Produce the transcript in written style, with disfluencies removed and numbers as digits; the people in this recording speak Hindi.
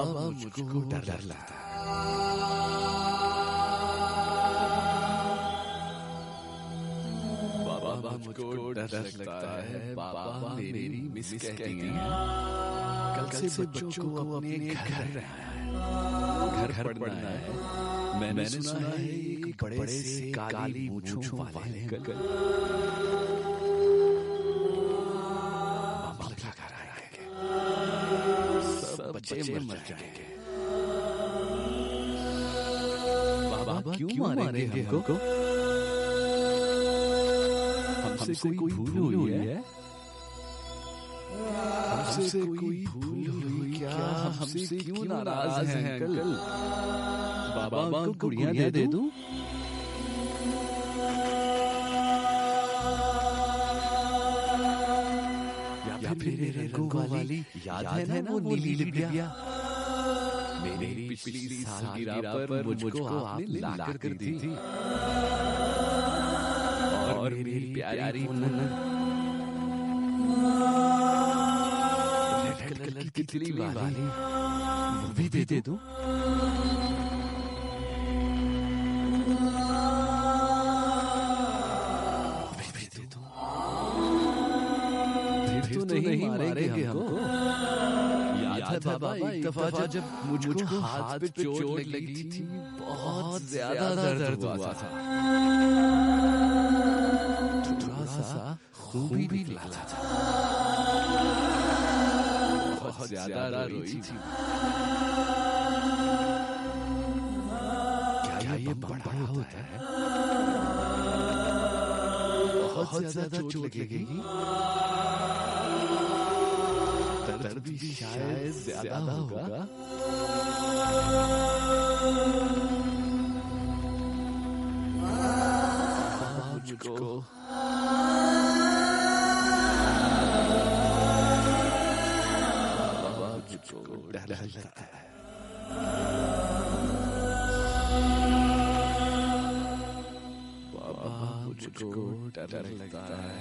बाबा मुझको डर लगता है। बाबा मुझको डर लगता है। बाबा मेरी मिस कहती हैं। कल से बच्चों को अपने घर रहना है, घर पढ़ना है। मैंने सुना है एक बड़े से काली मूंछों वाले अंकल बम लगा कर आएंगे, सब बच्चे मर जाएंगे। बाबा क्यों मारेंगे हमको? हमसे कोई भूल हुई है? हमसे कोई भूल हुई क्या? हमसे क्यों नाराज हैं अंकल? बाबा को गुड़िया दे दूं? या फिर मेरे रंगों वाली याद है ना वो नीली डिबिया? मेरी पिछली सालगिरह पर मुझको आपने ला कर दी थी। और मेरी प्यारी मुन्नन रेड कलर की तितली वाली वो भी दे दूं? फिर तो नहीं मारेंगे हमको। याद है बाबा एक दफा जब मुझको हाथ पे चोट लगी थी, बहुत ज्यादा दर्द हुआ था। थोड़ा सा खून भी निकला था, बहुत ज्यादा रोई थी। क्या ये बड़ा होता है? बहुत ज्यादा चोट लगेगी, दर्द भी शायद ज्यादा होगा। मुझको डर लगता है। बाबा मुझको डर लगता है।